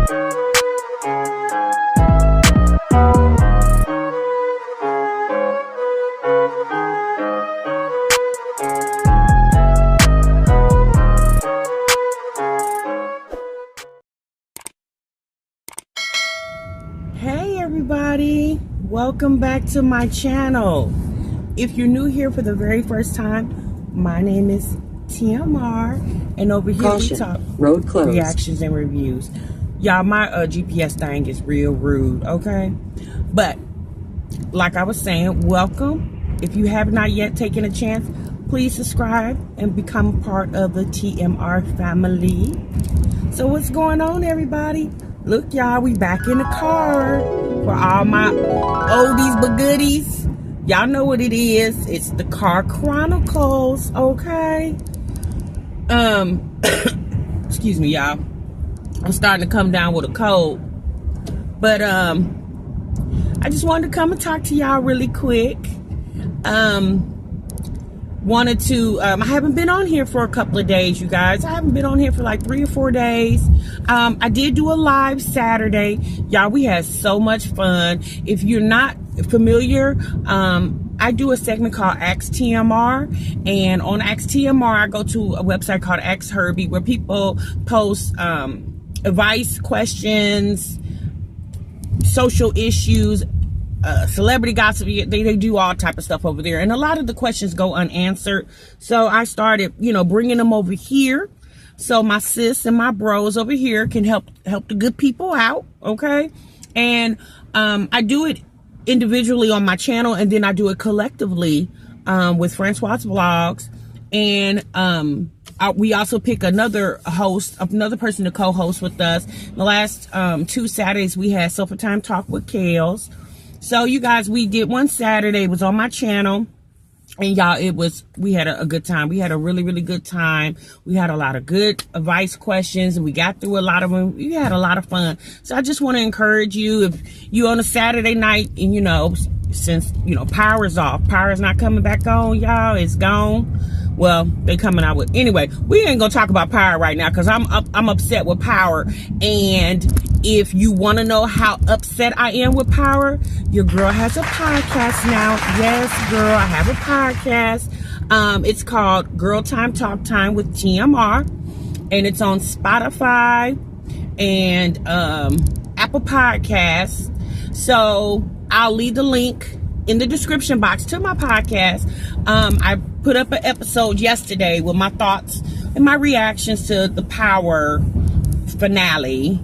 Hey everybody, welcome back to my channel. If you're new here for the very first time, my name is TMR, and over here we talk road closed, reactions and reviews. Y'all, my GPS thing is real rude, okay? But like I was saying, welcome. If you have not yet taken a chance, please subscribe and become part of the TMR family. So what's going on, everybody? Look, y'all, we back in the car for all my oldies but goodies. Y'all know what it is. It's the Car Chronicles, okay? Excuse me, y'all. I'm starting to come down with a cold. But I just wanted to come and talk to y'all really quick. Wanted to I haven't been on here for a couple of days, you guys. I haven't been on here for like 3 or 4 days. I did do a live Saturday. Y'all, we had so much fun. If you're not familiar, I do a segment called Ask TMR, and on Ask TMR I go to a website called Ask Herbie, where people post advice, questions, social issues, celebrity gossip. They do all type of stuff over there, and a lot of the questions go unanswered. So I started, bringing them over here, so my sis and my bros over here can help the good people out, okay? And I do it individually on my channel, and then I do it collectively with Francois Vlogs, and we also pick another host, another person to co-host with us. The last 2 Saturdays we had Sofa Time Talk with Kales. So you guys, we did one Saturday. It was on my channel, and y'all, we had a good time. We had a really, really good time. We had a lot of good advice questions, and we got through a lot of them. We had a lot of fun. So I just want to encourage you, if you on a Saturday night and since power's off, power's not coming back on, y'all, it's gone. Well, they coming out with, anyway, we ain't gonna talk about power right now, because I'm upset with power. And if you want to know how upset I am with power, your girl has a podcast now. Yes, girl, I have a podcast. It's called Girl Time Talk Time with TMR, and it's on Spotify and Apple Podcasts. So I'll leave the link in the description box to my podcast. I put up an episode yesterday with my thoughts and my reactions to the Power finale,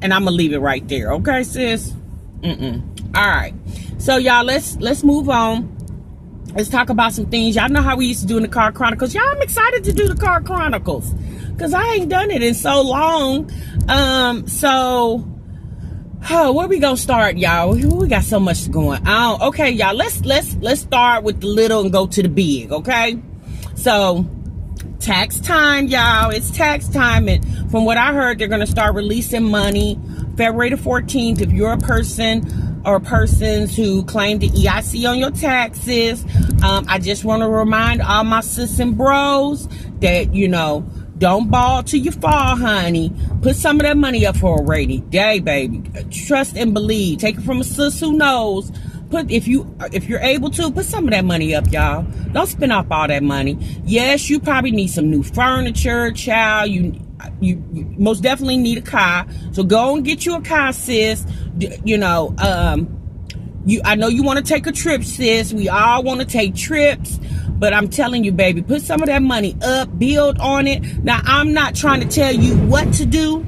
and I'm gonna leave it right there, okay, sis? All right, so y'all, let's move on. Let's talk about some things. Y'all know how we used to do in the Car Chronicles. Y'all, I'm excited to do the Car Chronicles because I ain't done it in so long. Where we gonna start, y'all? We got so much going on. Okay, y'all, let's start with the little and go to the big, okay? So, tax time, y'all. It's tax time, and from what I heard, they're gonna start releasing money February the 14th. If you're a person or persons who claim the EIC on your taxes, I just want to remind all my sis and bros that, don't ball till you fall, honey. Put some of that money up for a rainy day, baby. Trust and believe. Take it from a sis who knows. If you're able to, put some of that money up, y'all. Don't spend off all that money. Yes, you probably need some new furniture, child. You most definitely need a car. So go and get you a car, sis. I know you want to take a trip, sis. We all want to take trips. But I'm telling you, baby, put some of that money up, build on it. Now, I'm not trying to tell you what to do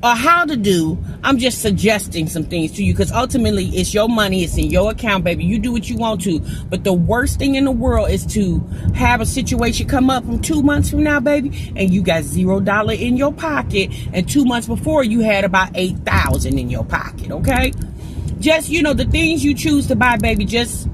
or how to do. I'm just suggesting some things to you, because ultimately it's your money. It's in your account, baby. You do what you want to. But the worst thing in the world is to have a situation come up from 2 months from now, baby, and you got $0 in your pocket, and 2 months before you had about $8,000 in your pocket, okay? Just, the things you choose to buy, baby, just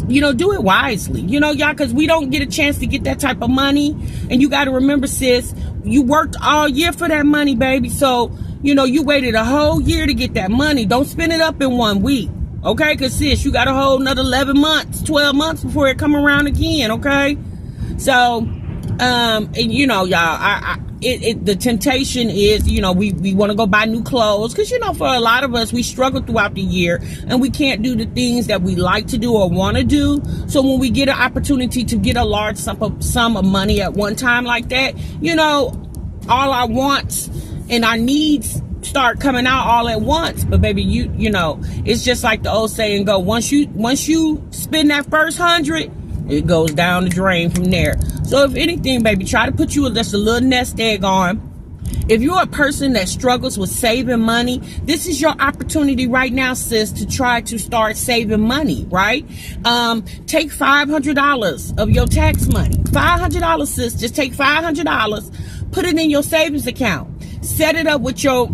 do it wisely, y'all, because we don't get a chance to get that type of money. And you got to remember, sis, you worked all year for that money, baby. So, you waited a whole year to get that money. Don't spend it up in 1 week, okay? Because, sis, you got a whole another 11 months, 12 months before it come around again, okay? So, and y'all, the temptation is, you know, we want to go buy new clothes, because, you know, for a lot of us, we struggle throughout the year and we can't do the things that we like to do or want to do. So when we get an opportunity to get a large sum of money at one time like that, you know, all our wants and our needs start coming out all at once. But baby, you know, it's just like the old saying go, once you spend that first 100, it goes down the drain from there. So if anything, baby, try to put you just a little nest egg on. If you're a person that struggles with saving money, this is your opportunity right now, sis, to try to start saving money, right? Take $500 of your tax money. $500, sis. Just take $500, put it in your savings account. Set it up with your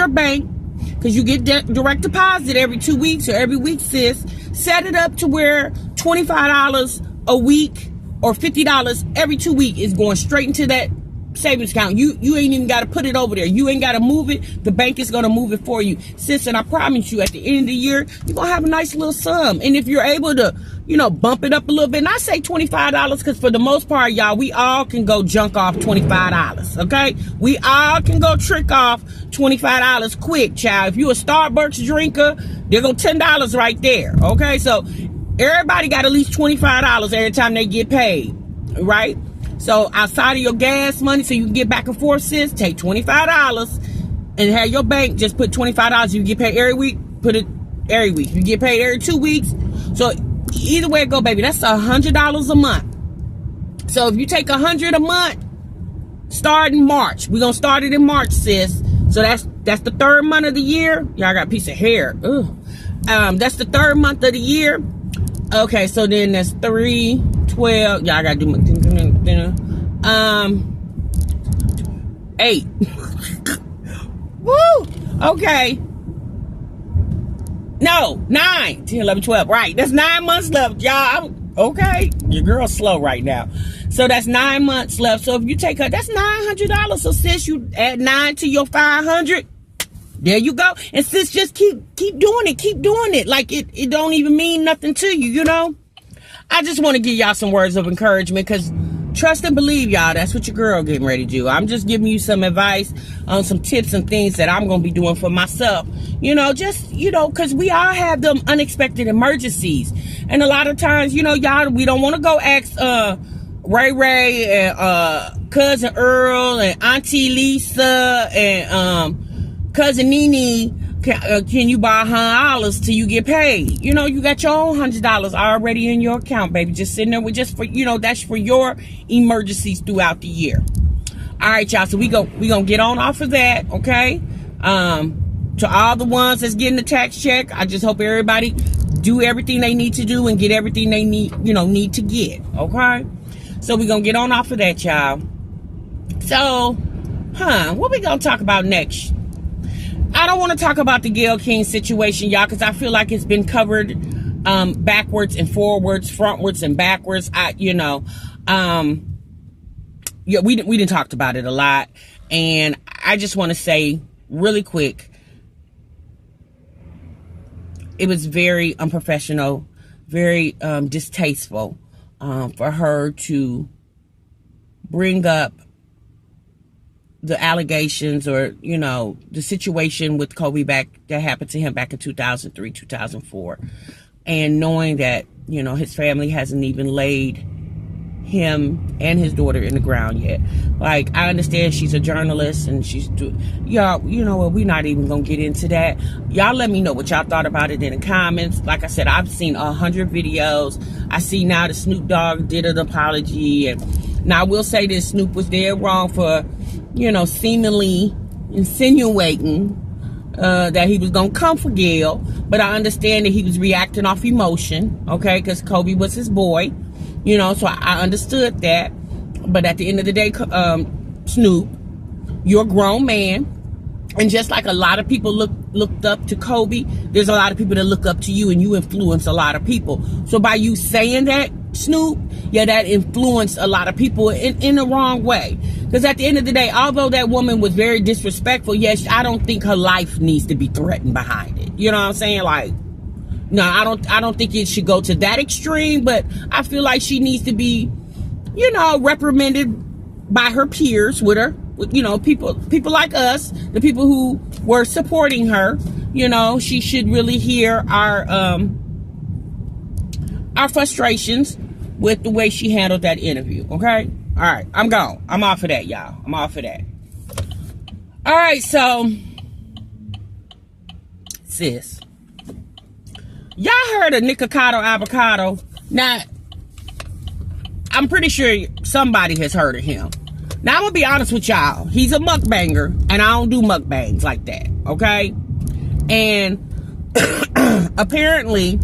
bank, because you get direct deposit every 2 weeks or every week, sis. Set it up to where $25 a week or $50 every 2 weeks is going straight into that savings account. You ain't even got to put it over there. You ain't got to move it. The bank is going to move it for you, sis. And I promise you, at the end of the year, you're going to have a nice little sum. And if you're able to, you know, bump it up a little bit, and I say $25, because for the most part, y'all, we all can go junk off $25, okay? We all can go trick off $25 quick, child. If you a Starbucks drinker, there go $10 right there, okay? So everybody got at least $25 every time they get paid, right? So outside of your gas money, so you can get back and forth, sis, take $25 and have your bank just put $25. You get paid every week, put it every week. You get paid every 2 weeks. So either way it go, baby, that's $100 a month. So if you take $100 a month, start in March. We're gonna start it in March, sis. So that's the third month of the year. Y'all got a piece of hair. Ugh. That's the third month of the year. Okay, so then that's 3, 12. Y'all gotta do 8. Woo! Okay. No, 9, 10, 11, 12. Right, that's 9 months left, y'all. Okay, your girl's slow right now. So that's 9 months left. So if you take her, that's $900. So sis, you add 9 to your 500. There you go. And sis, just keep doing it. Keep doing it. Like it don't even mean nothing to you, you know? I just want to give y'all some words of encouragement, because trust and believe, y'all, that's what your girl getting ready to do. I'm just giving you some advice on some tips and things that I'm going to be doing for myself. You know, just, you know, because we all have them unexpected emergencies. And a lot of times, you know, y'all, we don't want to go ask Ray Ray and Cousin Earl and Auntie Lisa and Cousin Nene, can you borrow $100 till you get paid? You know, you got your own $100 already in your account, baby. Just sitting there with just for, you know, that's for your emergencies throughout the year. All right, y'all. So we gonna get on off of that, okay? To all the ones that's getting the tax check, I just hope everybody do everything they need to do and get everything they need to get, okay? So we gonna get on off of that, y'all. So, what we gonna talk about next? I don't want to talk about the Gayle King situation, y'all, because I feel like it's been covered backwards and forwards, frontwards and backwards. Yeah, we didn't talk about it a lot, and I just want to say really quick, it was very unprofessional, very distasteful for her to bring up the allegations, or, you know, the situation with Kobe that happened to him back in 2003, 2004. And knowing that, you know, his family hasn't even laid him and his daughter in the ground yet. Like, I understand she's a journalist and y'all, you know what, we're not even gonna get into that. Y'all let me know what y'all thought about it in the comments. Like I said, I've seen 100 videos. I see now the Snoop Dogg did an apology, and now I will say this, Snoop was dead wrong for, you know, seemingly insinuating that he was gonna come for Gayle, but I understand that he was reacting off emotion, okay, because Kobe was his boy, you know, so I understood that. But at the end of the day, Snoop, you're a grown man, and just like a lot of people looked up to Kobe, there's a lot of people that look up to you, and you influence a lot of people. So by you saying that, Snoop, yeah, that influenced a lot of people in the wrong way. Because at the end of the day, although that woman was very disrespectful, yes, I don't think her life needs to be threatened behind it. You know what I'm saying? Like, no, I don't think it should go to that extreme, but I feel like she needs to be, you know, reprimanded by her peers with her, you know, people like us, the people who were supporting her, you know, she should really hear our frustrations with the way she handled that interview. Okay, all right, I'm gone. I'm off of that, y'all. I'm off of that. All right, so sis, y'all heard of Nikocado Avocado? Now, I'm pretty sure somebody has heard of him. Now, I'm gonna be honest with y'all. He's a mukbanger, and I don't do mukbangs like that, okay? And apparently,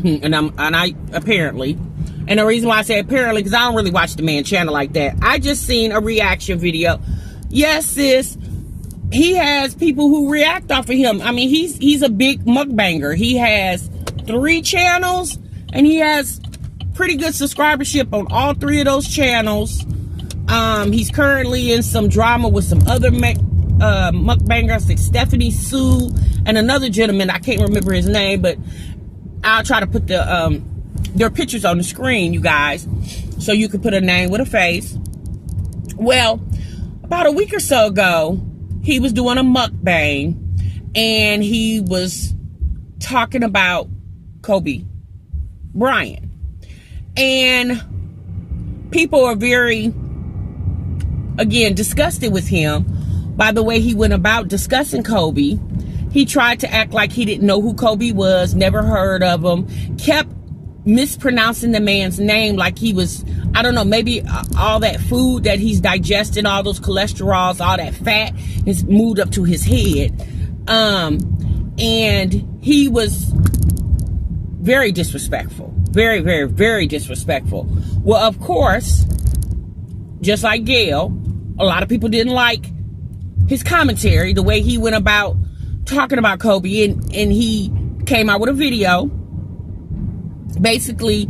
and the reason why I say apparently, because I don't really watch the man channel like that. I just seen a reaction video. Yes, sis, he has people who react off of him. I mean, he's a big mukbanger. He has 3 channels, and he has pretty good subscribership on all 3 of those channels. He's currently in some drama with some other mukbangers like Stephanie Sue and another gentleman. I can't remember his name, but I'll try to put their pictures on the screen, you guys, so you can put a name with a face. Well, about a week or so ago, he was doing a mukbang, and he was talking about Kobe Bryant. And people are very, again, disgusted with him by the way he went about discussing Kobe. He tried to act like he didn't know who Kobe was, never heard of him, kept mispronouncing the man's name like he was, I don't know, maybe all that food that he's digesting, all those cholesterols, all that fat has moved up to his head. And he was very disrespectful. Very, very, very disrespectful. Well, of course, just like Gayle, a lot of people didn't like his commentary, the way he went about talking about Kobe, and he came out with a video, basically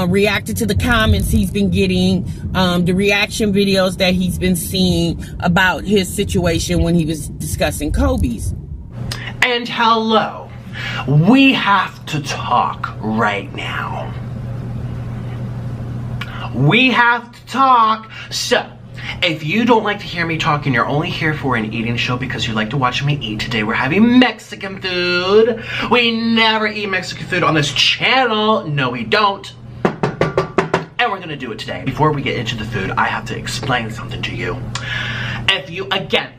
reacted to the comments he's been getting, the reaction videos that he's been seeing about his situation when he was discussing Kobe's. And hello, we have to talk right now. We have to talk. So, if you don't like to hear me talk and you're only here for an eating show because you like to watch me eat, today we're having Mexican food. We never eat Mexican food on this channel. No, we don't. And we're gonna do it today. Before we get into the food, I have to explain something to you. If you, again,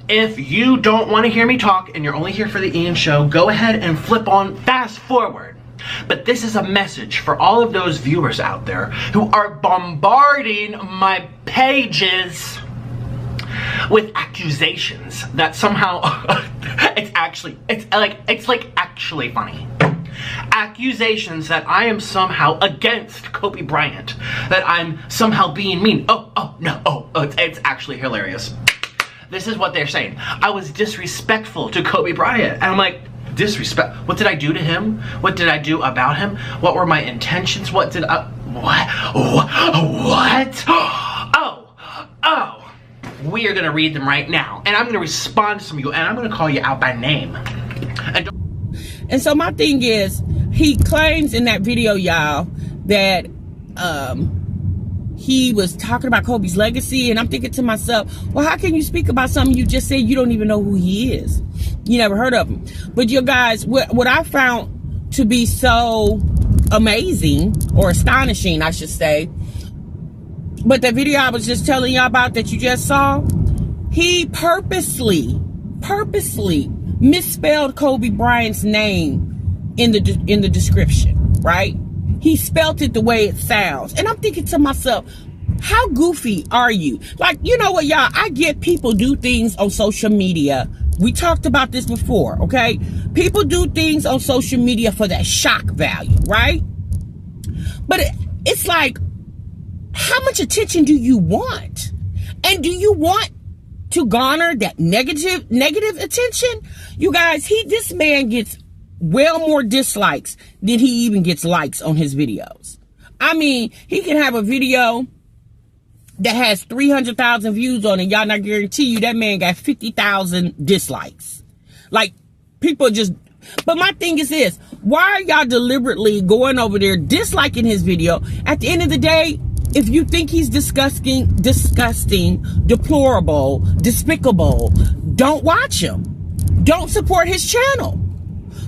if you don't want to hear me talk and you're only here for the eating show, go ahead and flip on fast forward. But this is a message for all of those viewers out there who are bombarding my pages with accusations that somehow it's like actually funny. Accusations that I am somehow against Kobe Bryant, that I'm somehow being mean. It's actually hilarious. This is what they're saying. I was disrespectful to Kobe Bryant. And I'm like, disrespect? What did I do to him? What did I do about him? What were my intentions? What did I, what? Oh, we are gonna read them right now. And I'm gonna respond to some of you, and I'm gonna call you out by name. And so my thing is, he claims in that video, y'all, that he was talking about Kobe's legacy, and I'm thinking to myself, well, how can you speak about something you just said you don't even know who he is? You never heard of him. But you guys, what I found to be so amazing, or astonishing, I should say, but the video I was just telling y'all about that you just saw, he purposely misspelled Kobe Bryant's name in the description, right? He spelt it the way it sounds. And I'm thinking to myself, how goofy are you? Like, you know what, y'all? I get people do things on social media. We talked about this before, okay? People do things on social media for that shock value, right? But it's like, how much attention do you want? And do you want to garner that negative attention? You guys, this man gets well more dislikes than he even gets likes on his videos. I mean, he can have a video that has 300,000 views on it. Y'all, not guarantee you that man got 50,000 dislikes. Like, people just, but my thing is this, why are y'all deliberately going over there disliking his video? At the end of the day, if you think he's disgusting, deplorable, despicable, don't watch him. Don't support his channel.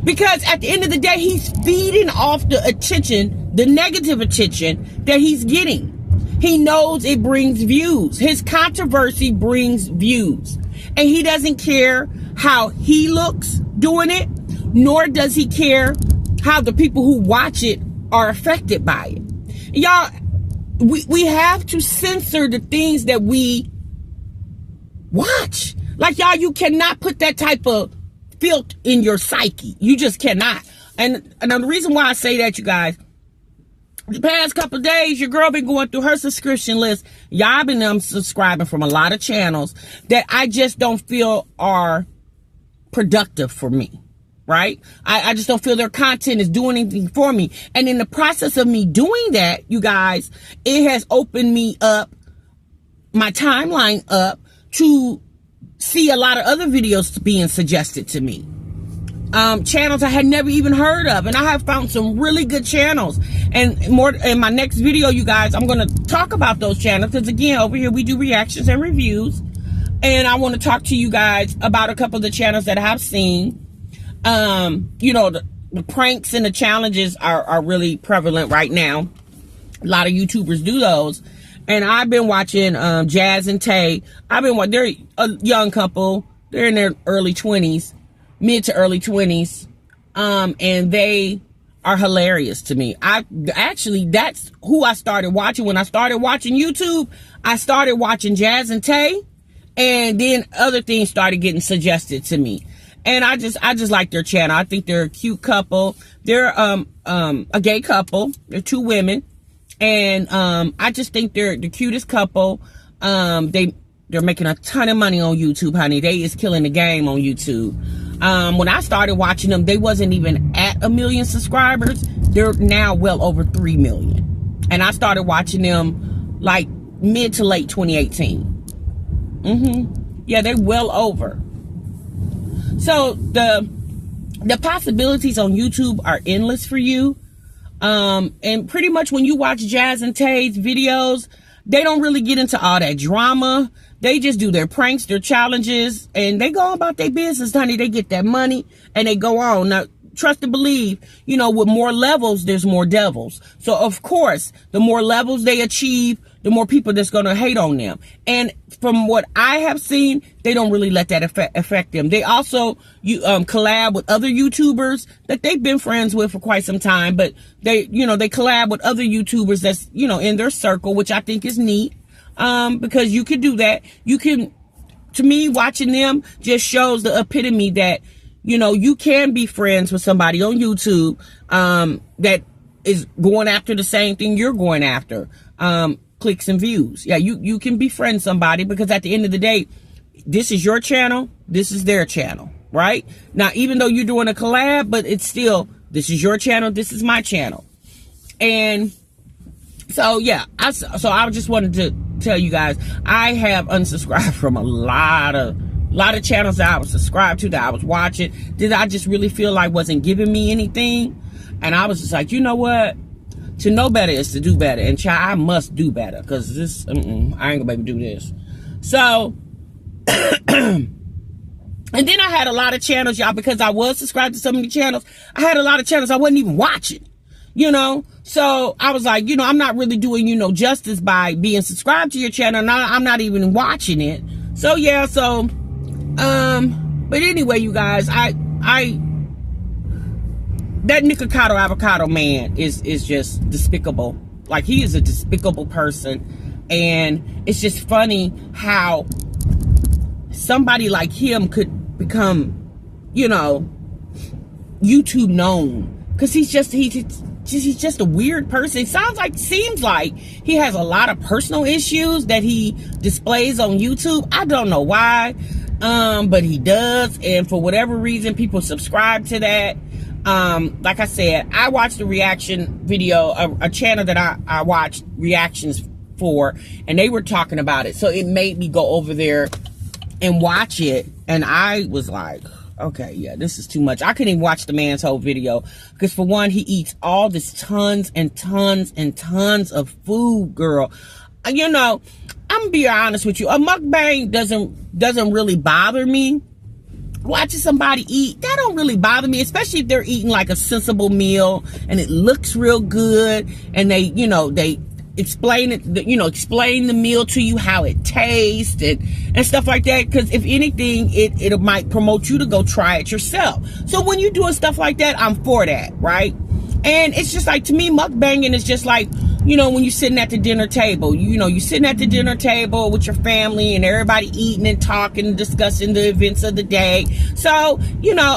Because at the end of the day, he's feeding off the attention, the negative attention that he's getting. He knows it brings views. His controversy brings views. And he doesn't care how he looks doing it, nor does he care how the people who watch it are affected by it. Y'all, we have to censor the things that we watch. Like, y'all, you cannot put that type of filth in your psyche. You just cannot. And the reason why I say that, you guys, the past couple of days, your girl been going through her subscription list. Y'all been unsubscribing from a lot of channels that I just don't feel are productive for me. Right? I just don't feel their content is doing anything for me. And in the process of me doing that, you guys, it has opened me up, my timeline up, to see a lot of other videos being suggested to me. Channels I had never even heard of. And I have found some really good channels. And more in my next video, you guys, I'm going to talk about those channels. Because again, over here we do reactions and reviews. And I want to talk to you guys about a couple of the channels that I have seen. You know, the pranks and the challenges are really prevalent right now. A lot of YouTubers do those. And I've been watching Jazz and Tay. They're a young couple. They're in their early 20s, mid to early 20s. And they are hilarious to me. That's who I started watching. When I started watching YouTube, I started watching Jazz and Tay. And then other things started getting suggested to me. And I just like their channel. I think they're a cute couple. They're a gay couple. They're two women. And I just think they're the cutest couple. They're making a ton of money on YouTube, honey. They is killing the game on YouTube. When I started watching them, they wasn't even at 1 million subscribers. They're now well over 3 million. And I started watching them like mid to late 2018. Yeah, they're well over. So the possibilities on YouTube are endless for you. And pretty much when you watch Jazz and Tay's videos, they don't really get into all that drama. They just do their pranks, their challenges, and they go about their business, honey. They get that money and they go on. Now, trust and believe, you know, with more levels, there's more devils. So, of course, the more levels they achieve, the more people that's going to hate on them. And from what I have seen, they don't really let that affect them. They also collab with other YouTubers that they've been friends with for quite some time. But they collab with other YouTubers that's, you know, in their circle, which I think is neat. Because you could do that. To me, watching them just shows the epitome that, you know, you can be friends with somebody on YouTube that is going after the same thing you're going after. Clicks and views. Yeah, you can befriend somebody, because at the end of the day, this is your channel, this is their channel, right? Now, even though you're doing a collab, but it's still, this is your channel, this is my channel. And so, yeah, I just wanted to tell you guys, I have unsubscribed from a lot of channels that I was subscribed to, that I was watching, that I just really feel like wasn't giving me anything. And I was just like, you know what? To know better is to do better. And child, I must do better, because this, I ain't gonna be able to do this. So, and then I had a lot of channels, y'all, because I was subscribed to so many channels. I had a lot of channels I wasn't even watching, you know. So I was like, you know, I'm not really doing you no justice by being subscribed to your channel. And I'm not even watching it. So yeah, so, but anyway, you guys, that Nikocado Avocado man is just despicable. Like, he is a despicable person. And it's just funny how somebody like him could become, you know, YouTube known. Because he's just a weird person. It seems like he has a lot of personal issues that he displays on YouTube. I don't know why, but he does. And for whatever reason, people subscribe to that. Like I said, I watched a reaction video, a channel that I watched reactions for, and they were talking about it. So it made me go over there and watch it. And I was like, Okay, yeah, this is too much. I couldn't even watch the man's whole video because, for one, he eats all this tons and tons and tons of food, girl. You know, I'm gonna be honest with you. A mukbang doesn't really bother me. Watching somebody eat, that don't really bother me, especially if they're eating like a sensible meal and it looks real good, and they explain it, explain the meal to you, how it tastes and stuff like that. Because if anything, it might promote you to go try it yourself. So when you're doing stuff like that, I'm for that, right? And it's just like, to me, mukbanging is just like, when you're sitting at the dinner table, you're sitting at the dinner table with your family and everybody eating and talking and discussing the events of the day. So,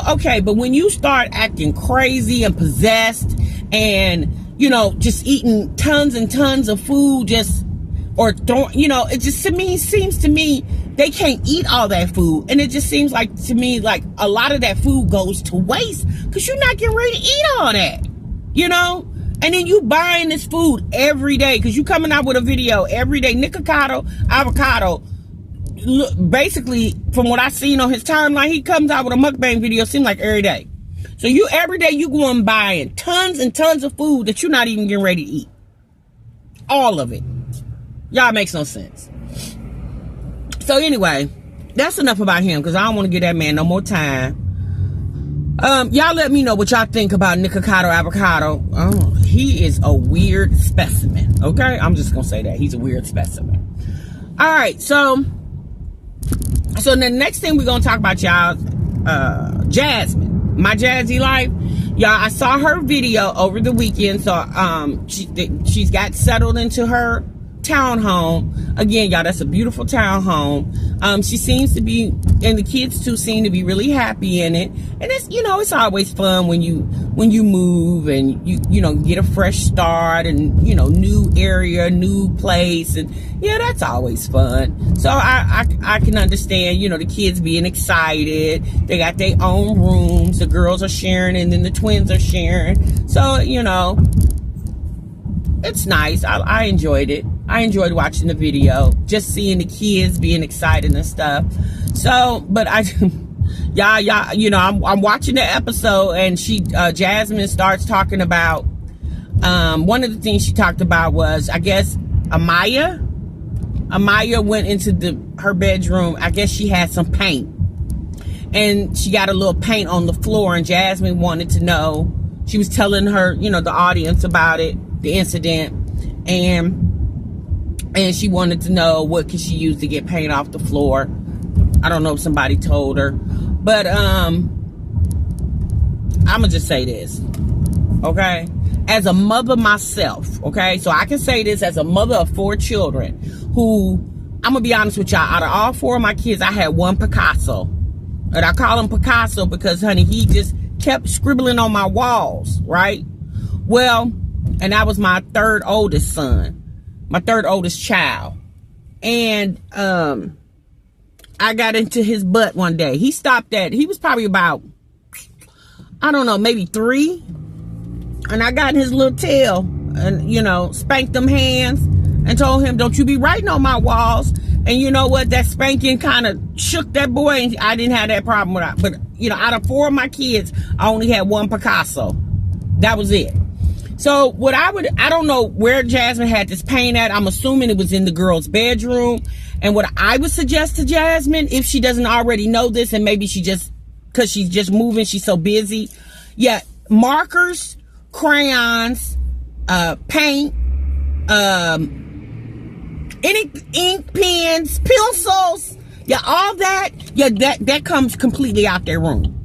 okay, but when you start acting crazy and possessed and, just eating tons and tons of food, it just, to me, seems to me they can't eat all that food. And it just seems like, to me, like a lot of that food goes to waste because you're not getting ready to eat all that, And then you buying this food every day because you coming out with a video every day. Nikocado, Avocado, basically, from what I've seen on his timeline, he comes out with a mukbang video, seems like every day. So every day you going buying tons and tons of food that you're not even getting ready to eat. All of it. Y'all, makes no sense. So anyway, that's enough about him because I don't want to give that man no more time. Y'all let me know what y'all think about Nikocado Avocado. He is a weird specimen. Okay, I'm just gonna say that he's a weird specimen. All right, so the next thing we're gonna talk about, y'all, Jasmine, my Jazzy life. Y'all, I saw her video over the weekend. So she's got settled into her townhome. Again, y'all, that's a beautiful townhome. She seems to be, and the kids too seem to be really happy in it. And it's, it's always fun when you move and you get a fresh start and, new area, new place. And yeah, that's always fun. So I can understand, the kids being excited. They got their own rooms. The girls are sharing and then the twins are sharing. So, it's nice. I enjoyed it. I enjoyed watching the video, just seeing the kids being excited and stuff. So, but I'm watching the episode, and Jasmine starts talking about, one of the things she talked about was, I guess, Amaya went into her bedroom. I guess she had some paint, and she got a little paint on the floor, and Jasmine wanted to know. She was telling her, the audience about it, the incident, and she wanted to know what could she use to get paint off the floor. I don't know if somebody told her, but I'm gonna just say this, okay? As a mother myself, okay, so I can say this as a mother of 4 children, who, I'm gonna be honest with y'all, out of all 4 of my kids, I had one Picasso, and I call him Picasso because, honey, he just kept scribbling on my walls, right? Well, and that was my 3rd oldest son, my 3rd oldest child. And I got into his butt one day. He stopped at, he was probably about, I don't know, maybe 3. And I got in his little tail and, spanked them hands and told him, don't you be writing on my walls. And you know what? That spanking kind of shook that boy, and I didn't have that problem with it. But, out of 4 of my kids, I only had one Picasso. That was it. So I don't know where Jasmine had this paint at. I'm assuming it was in the girl's bedroom. And what I would suggest to Jasmine, if she doesn't already know this, and maybe because she's just moving, she's so busy. Yeah, markers, crayons, paint, any ink, pens, pencils, yeah, all that, yeah, that comes completely out their room.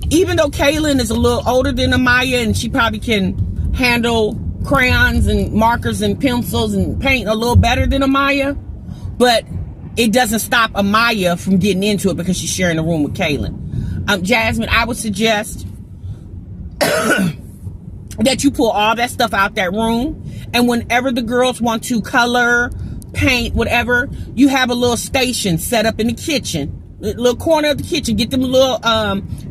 Even though Kaylin is a little older than Amaya, and she probably can handle crayons and markers and pencils and paint a little better than Amaya, but it doesn't stop Amaya from getting into it because she's sharing a room with Kaylin. Jasmine, I would suggest that you pull all that stuff out that room, and whenever the girls want to color, paint, whatever, you have a little station set up in the kitchen, little corner of the kitchen. Get them a little,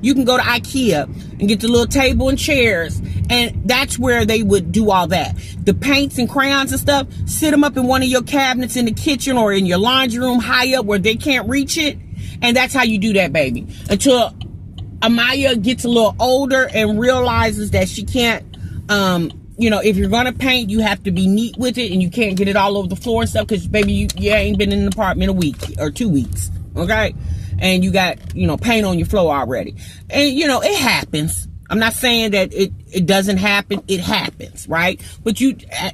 you can go to IKEA and get the little table and chairs, and that's where they would do all that. The paints and crayons and stuff, sit them up in one of your cabinets in the kitchen or in your laundry room high up where they can't reach it, and that's how you do that, baby, until Amaya gets a little older and realizes that she can't, if you're gonna paint, you have to be neat with it, and you can't get it all over the floor and stuff, because baby, you ain't been in an apartment a week or 2 weeks, okay? And you got, paint on your floor already. And, it happens. I'm not saying that it doesn't happen. It happens, right? But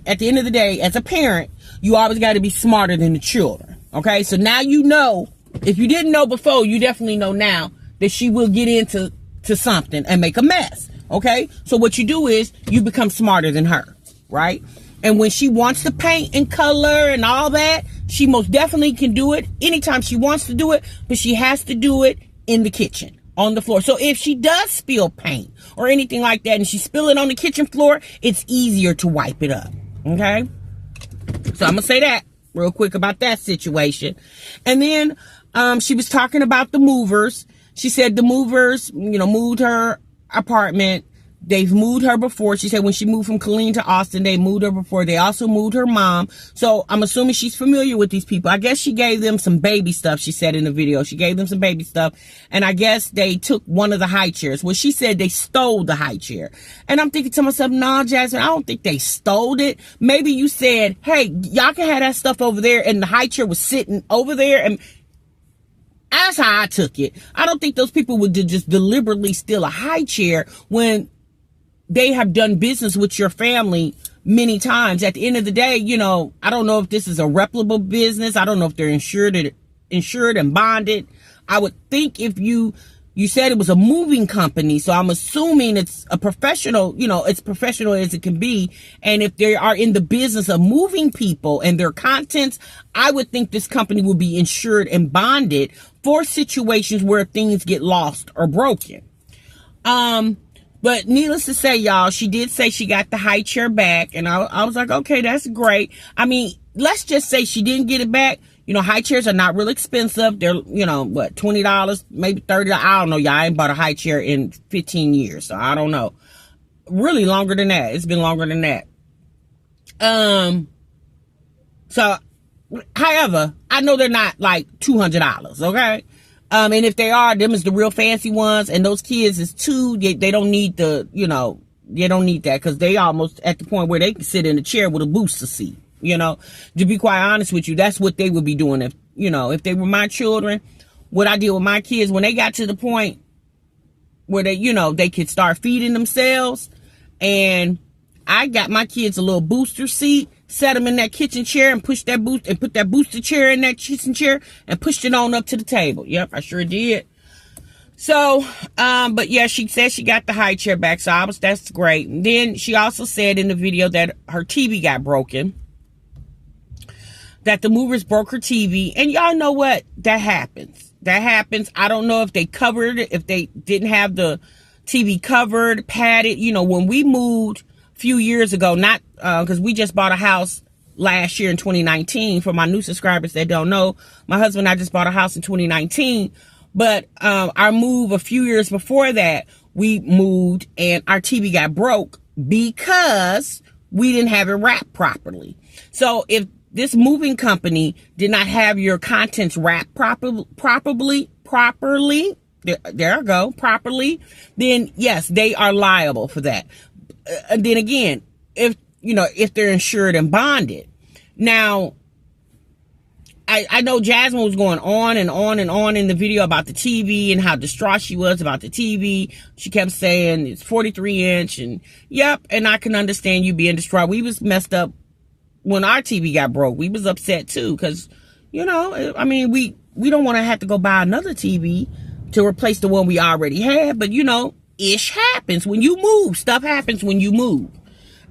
at the end of the day, as a parent, you always got to be smarter than the children, okay? So now if you didn't know before, you definitely know now that she will get into something and make a mess, okay? So what you do is you become smarter than her, right? And when she wants to paint and color and all that, she most definitely can do it anytime she wants to do it, but she has to do it in the kitchen, on the floor. So if she does spill paint or anything like that and she spill it on the kitchen floor, it's easier to wipe it up, okay? So I'm going to say that real quick about that situation. And then she was talking about the movers. She said the movers, moved her apartment. They've moved her before. She said when she moved from Killeen to Austin, they moved her before. They also moved her mom. So I'm assuming she's familiar with these people. I guess she gave them some baby stuff, she said in the video. She gave them some baby stuff. And I guess they took one of the high chairs. Well, she said they stole the high chair. And I'm thinking to myself, nah, Jasmine, I don't think they stole it. Maybe you said, hey, y'all can have that stuff over there. And the high chair was sitting over there. And that's how I took it. I don't think those people would just deliberately steal a high chair when they have done business with your family many times. At the end of the day, I don't know if this is a reputable business. I don't know if they're insured and bonded. I would think if you said it was a moving company, so I'm assuming it's a professional, it's professional as it can be. And if they are in the business of moving people and their contents, I would think this company will be insured and bonded for situations where things get lost or broken. But needless to say, y'all, she did say she got the high chair back. And I was like, okay, that's great. I mean, let's just say she didn't get it back. High chairs are not real expensive. They're, $20, maybe $30. I don't know, y'all. I ain't bought a high chair in 15 years. So I don't know. Really longer than that. It's been longer than that. So, however, I know they're not like $200, okay? And if they are, them is the real fancy ones, and those kids is 2, they don't need they don't need that, because they almost at the point where they can sit in a chair with a booster seat, to be quite honest with you. That's what they would be doing if they were my children. What I did with my kids, when they got to the point where they could start feeding themselves, and I got my kids a little booster seat, set them in that kitchen chair and put that booster chair in that kitchen chair and pushed it on up to the table. Yep, I sure did. So, but yeah, she said she got the high chair back. So that's great. And then she also said in the video that her TV got broken, that the movers broke her TV. And y'all know what? That happens. I don't know if they covered it, if they didn't have the TV covered, padded. When we moved a few years ago, not because we just bought a house last year in 2019. For my new subscribers that don't know, my husband and I just bought a house in 2019. But our move a few years before that, we moved and our TV got broke because we didn't have it wrapped properly. So if this moving company did not have your contents wrapped properly, there I go, properly, then yes, they are liable for that. And then again, if they're insured and bonded. Now, I know Jasmine was going on and on and on in the video about the TV and how distraught she was about the TV. She kept saying it's 43-inch, and yep, and I can understand you being distraught. We was messed up when our TV got broke. We was upset too, because, I mean, we don't want to have to go buy another TV to replace the one we already had, but ish happens when you move. Stuff happens when you move.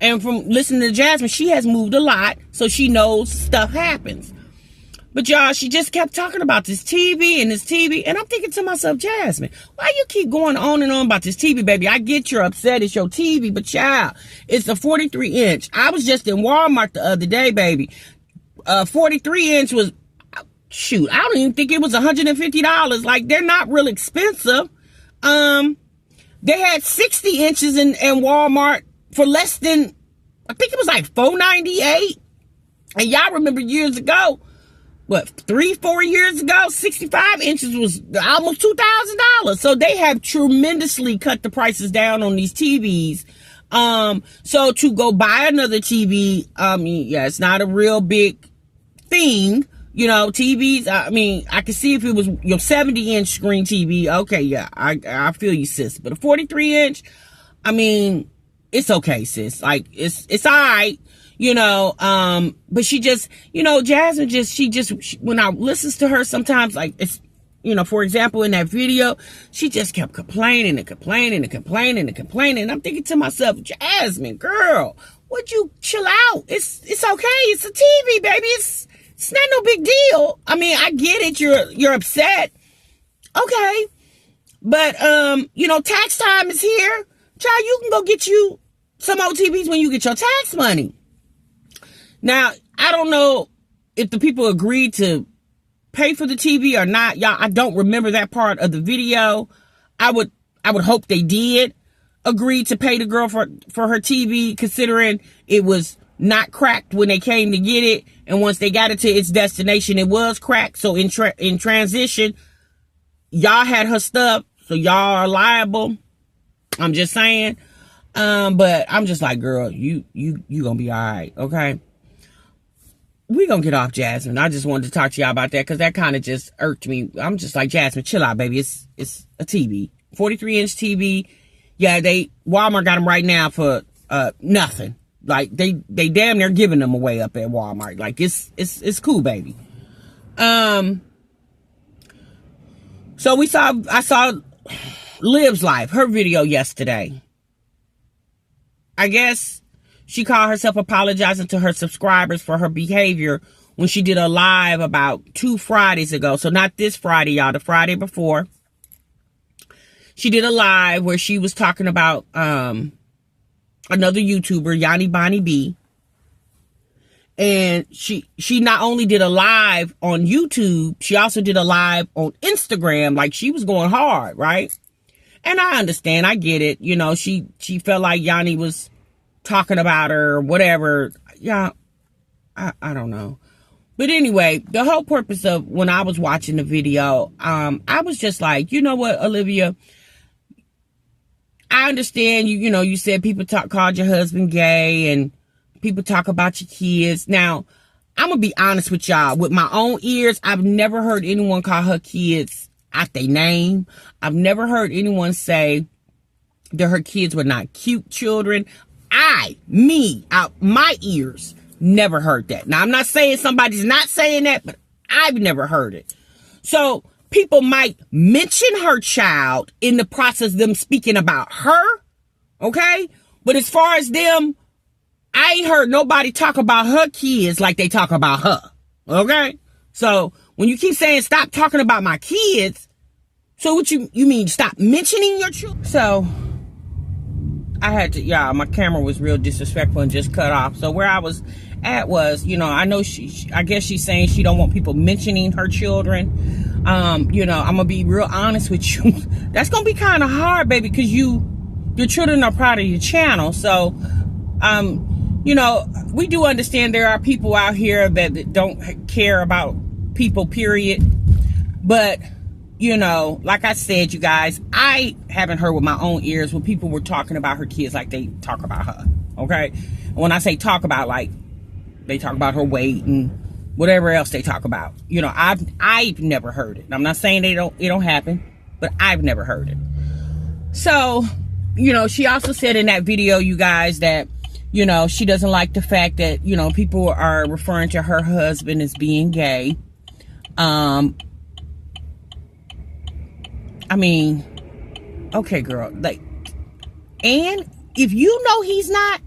And from listening to Jasmine, she has moved a lot, so she knows stuff happens. But y'all, she just kept talking about this TV and this TV. And I'm thinking to myself, Jasmine, why you keep going on and on about this TV, baby? I get you're upset. It's your TV, but child, it's a 43-inch. I was just in Walmart the other day, baby. 43-inch was, shoot, I don't even think it was $150. Like, they're not real expensive. They had 60 inches in Walmart for less than, I think it was like $4.98. And y'all remember years ago, what, 3-4 years ago, 65 inches was almost $2,000. So they have tremendously cut the prices down on these TVs. So to go buy another TV, yeah, it's not a real big thing. You know, TVs, I mean, I could see if it was your 70-inch screen TV. Okay, yeah, I feel you, sis. But a 43-inch, I mean, it's okay, sis. Like, it's all right, you know. But she just, you know, Jasmine just, when I listens to her sometimes, like, it's, you know, for example, in that video, she just kept complaining and complaining and complaining and complaining. And I'm thinking to myself, Jasmine, girl, would you chill out? It's okay. It's a TV, baby. It's not no big deal. I mean, I get it. You're upset. Okay. But, you know, tax time is here. Child, you can go get you some old TVs when you get your tax money. Now, I don't know if the people agreed to pay for the TV or not. Y'all, I don't remember that part of the video. I would hope they did agree to pay the girl for her TV, considering it was not cracked when they came to get it, and once they got it to its destination, it was cracked. So in transition, y'all had her stuff, so y'all are liable. I'm just saying. But I'm just like, girl, you gonna be all right, okay? We gonna get off Jasmine. I just wanted to talk to y'all about that because that kind of just irked me. I'm just like, Jasmine, chill out, baby. It's a TV, 43-inch TV. Yeah, Walmart got them right now for nothing. Like they damn near giving them away up at Walmart. Like it's cool, baby. So I saw Liv's Life, her video yesterday. I guess she called herself apologizing to her subscribers for her behavior when she did a live about 2 Fridays ago. So not this Friday, y'all, the Friday before. She did a live where she was talking about another YouTuber, Yanni Bonnie B. And she not only did a live on YouTube, she also did a live on Instagram. Like, she was going hard, right? And I understand, I get it. You know, she felt like Yanni was talking about her or whatever. Yeah, I don't know. But anyway, the whole purpose of when I was watching the video, I was just like, you know what, Olivia, I understand you know, you said people called your husband gay and people talk about your kids. Now, I'm going to be honest with y'all. With my own ears, I've never heard anyone call her kids out their name. I've never heard anyone say that her kids were not cute children. Out my ears, never heard that. Now, I'm not saying somebody's not saying that, but I've never heard it. So people might mention her child in the process of them speaking about her, okay? But as far as them, I ain't heard nobody talk about her kids like they talk about her, okay? So when you keep saying stop talking about my kids, so what you mean stop mentioning your children? So I had to, y'all, my camera was real disrespectful and just cut off. So where I was at was, you know, I know I guess she's saying she don't want people mentioning her children. You know, I'm gonna be real honest with you. That's gonna be kind of hard, baby, because your children are part of your channel. So, you know, we do understand there are people out here that don't care about people, period. But, you know, like I said, you guys, I haven't heard with my own ears when people were talking about her kids like they talk about her, okay? And when I say talk about, like, they talk about her weight and whatever else they talk about. You know, I've never heard it. I'm not saying it don't happen, but I've never heard it. So, you know, she also said in that video, you guys, that, you know, she doesn't like the fact that, you know, people are referring to her husband as being gay. I mean, okay, girl, like, and if you know he's not,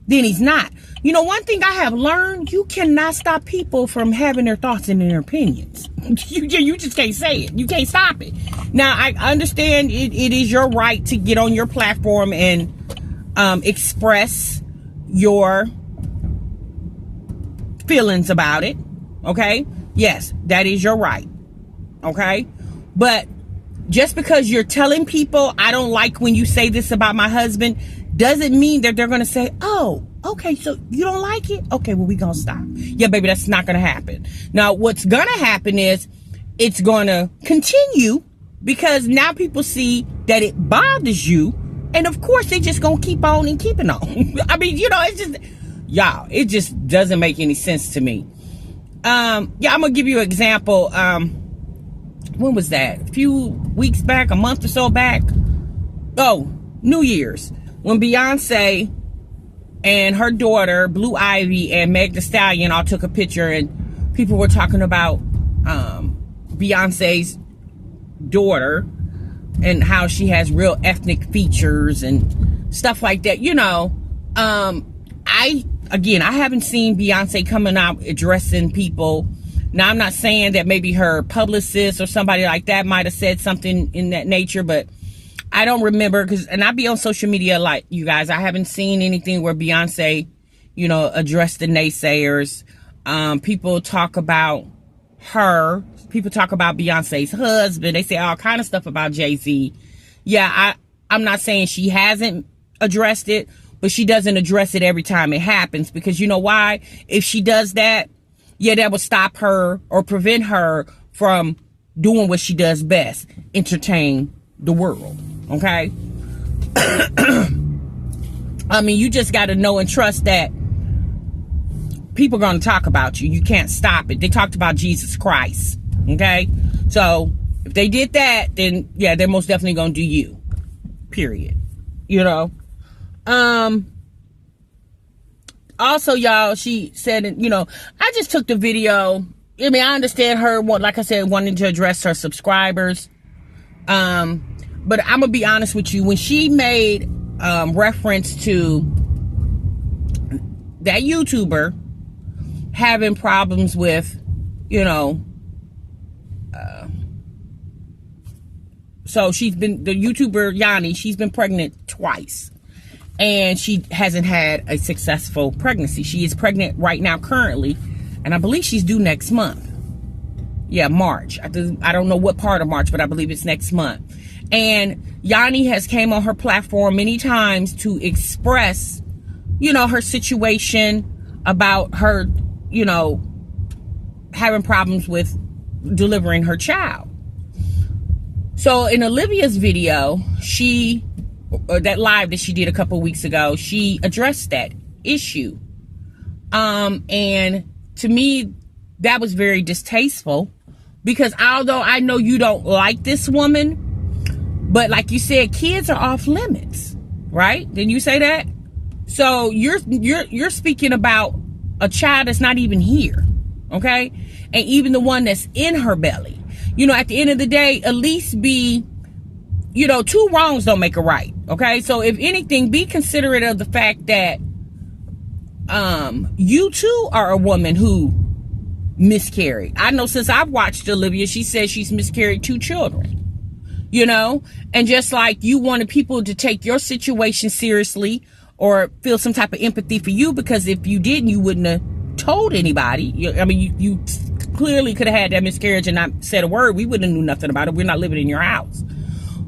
then he's not. You know, one thing I have learned, you cannot stop people from having their thoughts and their opinions. You just can't say it. You can't stop it. Now, I understand it is your right to get on your platform and express your feelings about it. Okay? Yes, that is your right. Okay? But just because you're telling people, I don't like when you say this about my husband, doesn't mean that they're going to say, oh, Okay, so you don't like it? Okay, well, we gonna stop. Yeah, baby, that's not gonna happen. Now, what's gonna happen is it's gonna continue because now people see that it bothers you. And of course, they just gonna keep on and keeping on. I mean, you know, it's just, y'all, it just doesn't make any sense to me. Yeah, I'm gonna give you an example. When was that? A few weeks back, a month or so back? Oh, New Year's. When Beyonce and her daughter, Blue Ivy, and Meg Thee Stallion all took a picture, and people were talking about Beyonce's daughter and how she has real ethnic features and stuff like that. You know, I haven't seen Beyonce coming out addressing people. Now, I'm not saying that maybe her publicist or somebody like that might have said something in that nature, but I don't remember, and I be on social media like you guys. I haven't seen anything where Beyonce, you know, addressed the naysayers. People talk about her. People talk about Beyonce's husband. They say all kind of stuff about Jay-Z. Yeah, I'm not saying she hasn't addressed it, but she doesn't address it every time it happens, because you know why? If she does that, yeah, that will stop her or prevent her from doing what she does best, entertain the world. Okay? I mean, you just got to know and trust that people are going to talk about you. You can't stop it. They talked about Jesus Christ. Okay? So, if they did that, then, yeah, they're most definitely going to do you. Period. You know? Also, y'all, she said, you know, I just took the video. I mean, I understand her, like I said, wanting to address her subscribers. But I'm going to be honest with you. When she made reference to that YouTuber having problems with, you know, so she's been, the YouTuber Yanni, she's been pregnant twice. And she hasn't had a successful pregnancy. She is pregnant right now currently. And I believe she's due next month. Yeah, March. I don't know what part of March, but I believe it's next month. And Yanni has came on her platform many times to express, you know, her situation about her, you know, having problems with delivering her child. So in Olivia's video, that live that she did a couple weeks ago, she addressed that issue. And to me, that was very distasteful, because although I know you don't like this woman, but like you said, kids are off limits, right? Didn't you say that? So you're speaking about a child that's not even here, okay? And even the one that's in her belly. You know, at the end of the day, at least be, you know, two wrongs don't make a right, okay? So if anything, be considerate of the fact that you too are a woman who miscarried. I know since I've watched Olivia, she says she's miscarried 2 children, you know? And just like you wanted people to take your situation seriously or feel some type of empathy for you, because if you didn't, you wouldn't have told anybody. I mean, you clearly could have had that miscarriage and not said a word. We wouldn't have knew nothing about it. We're not living in your house.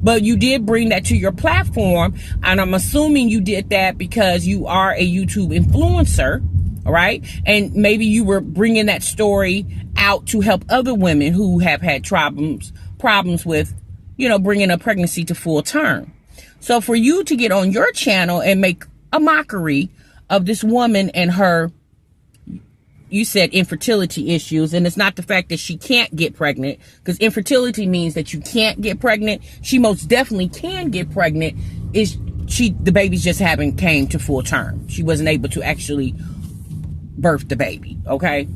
But you did bring that to your platform, and I'm assuming you did that because you are a YouTube influencer, all right? And maybe you were bringing that story out to help other women who have had problems with, you know, bringing a pregnancy to full term. So for you to get on your channel and make a mockery of this woman and her, you said infertility issues, and it's not the fact that she can't get pregnant, because infertility means that you can't get pregnant. She most definitely can get pregnant. The babies just haven't came to full term. She wasn't able to actually birth the baby, okay?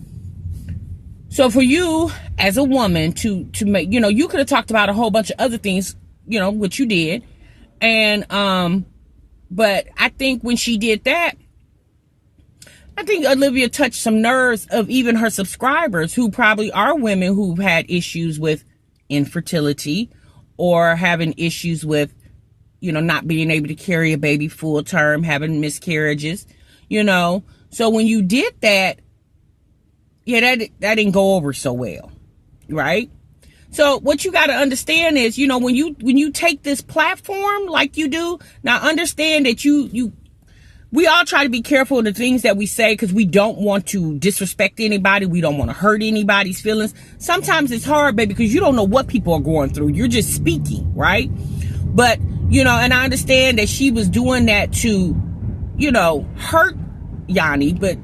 So for you as a woman to make, you know, you could have talked about a whole bunch of other things, you know, which you did. And but I think when she did that, I think Olivia touched some nerves of even her subscribers, who probably are women who've had issues with infertility or having issues with, you know, not being able to carry a baby full term, having miscarriages, you know. So when you did that, yeah, that didn't go over so well, right? So what you got to understand is, you know, when you take this platform like you do, now understand that you we all try to be careful of the things that we say because we don't want to disrespect anybody. We don't want to hurt anybody's feelings. Sometimes it's hard, baby, because you don't know what people are going through. You're just speaking, right? But, you know, and I understand that she was doing that to, you know, hurt Yanni. But,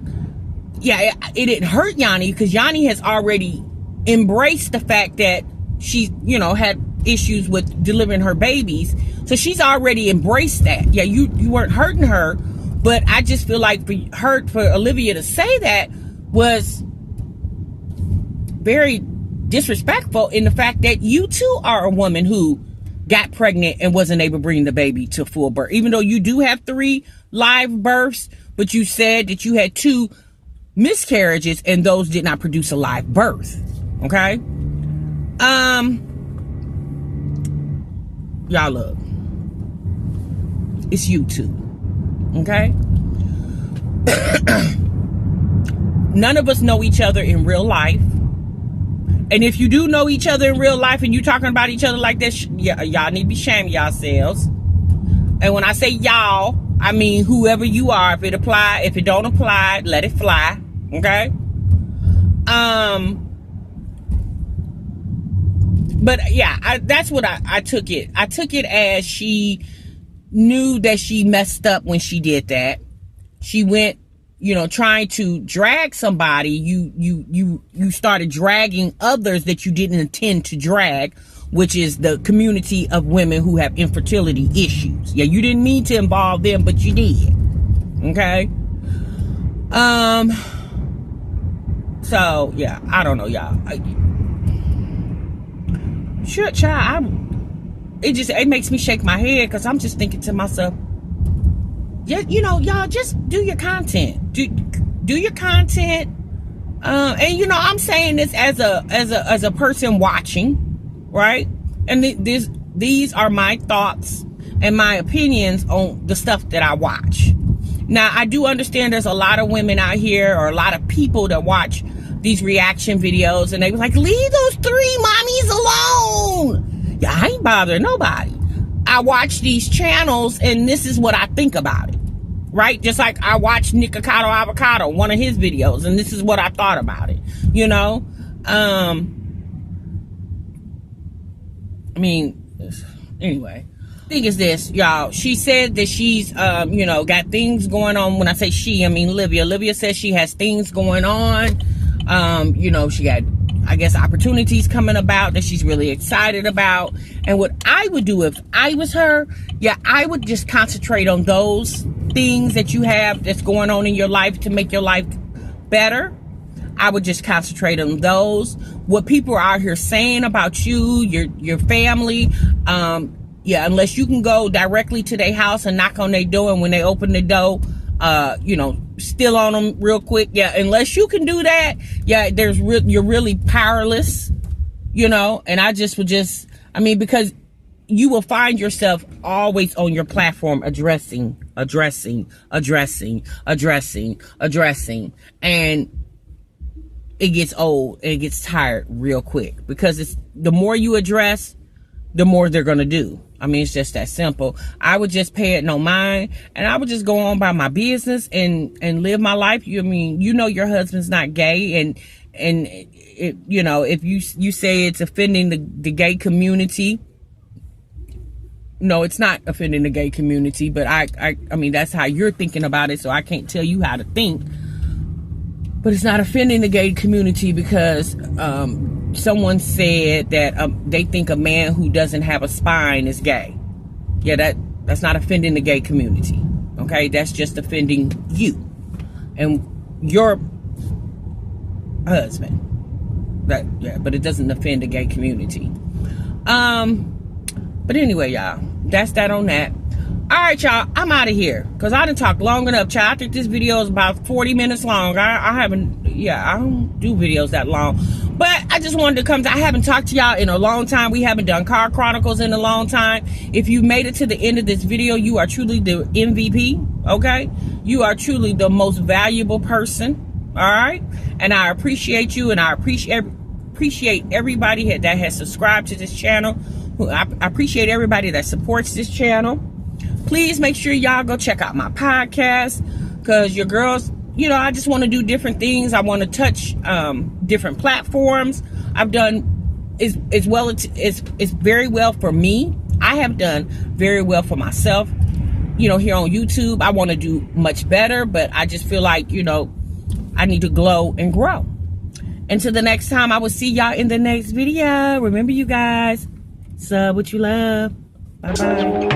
yeah, it didn't hurt Yanni because Yanni has already embraced the fact that she, you know, had issues with delivering her babies. So she's already embraced that. Yeah, you weren't hurting her. But I just feel like for Olivia to say that was very disrespectful in the fact that you too are a woman who got pregnant and wasn't able to bring the baby to full birth. Even though you do have 3 live births, but you said that you had 2 miscarriages and those did not produce a live birth. Okay? Y'all look. It's you two. Okay? None of us know each other in real life. And if you do know each other in real life and you talking about each other like this, y'all need to be ashamed of yourselves. And when I say y'all, I mean whoever you are. If it apply, if it don't apply, let it fly. Okay? But yeah, that's what I took it. I took it as she knew that she messed up when she did that. She went, you know, trying to drag somebody. You started dragging others that you didn't intend to drag, which is the community of women who have infertility issues. Yeah, you didn't mean to involve them, but you did. Okay? So, yeah, I don't know, y'all. Sure, child, it makes me shake my head because I'm just thinking to myself, yeah, you know, y'all just do your content. Do your content. And you know, I'm saying this as a person watching, right? And these are my thoughts and my opinions on the stuff that I watch. Now, I do understand there's a lot of women out here or a lot of people that watch these reaction videos and they was like, leave those 3 mommies alone. Yeah, I ain't bothering nobody. I watch these channels and this is what I think about it, right? Just like I watched Nikocado Avocado, one of his videos, and this is what I thought about it, you know? I mean, anyway. Thing is this, y'all, she said that she's you know, got things going on. When I say she, I mean Olivia says she has things going on. You know, she got, I guess, opportunities coming about that she's really excited about. And what I would do if I was her, yeah, I would just concentrate on those things that you have that's going on in your life to make your life better. I would just concentrate on those. What people are out here saying about you, your family, yeah, unless you can go directly to their house and knock on their door, and when they open the door, you know, still on them real quick. Yeah, unless you can do that, yeah, you're really powerless, you know. And I just would I mean, because you will find yourself always on your platform addressing, and it gets old and it gets tired real quick, because the more you address, the more they're gonna do. I mean, it's just that simple. I would just pay it no mind, and I would just go on by my business and live my life. I mean, you know, your husband's not gay, and it, you know, if you say it's offending the gay community, no, it's not offending the gay community. But I mean, that's how you're thinking about it, so I can't tell you how to think. But it's not offending the gay community because someone said that they think a man who doesn't have a spine is gay. Yeah, that's not offending the gay community. Okay, that's just offending you and your husband. Yeah, but it doesn't offend the gay community. But anyway, y'all, that's that on that. All right, y'all, I'm out of here because I done talked long enough, child. I think this video is about 40 minutes long. I don't do videos that long. But I just wanted to come to, I haven't talked to y'all in a long time. We haven't done car chronicles in a long time. If you made it to the end of this video, you are truly the MVP, okay? You are truly the most valuable person, all right? And I appreciate you, and I appreciate everybody that has subscribed to this channel. I appreciate everybody that supports this channel. Please make sure y'all go check out my podcast, because your girls, you know, I just want to do different things. I want to touch different platforms. I've done it's very well for me. I have done very well for myself, you know, here on YouTube. I want to do much better, but I just feel like, you know, I need to glow and grow. Until the next time, I will see y'all in the next video. Remember, you guys, sub what you love. Bye-bye.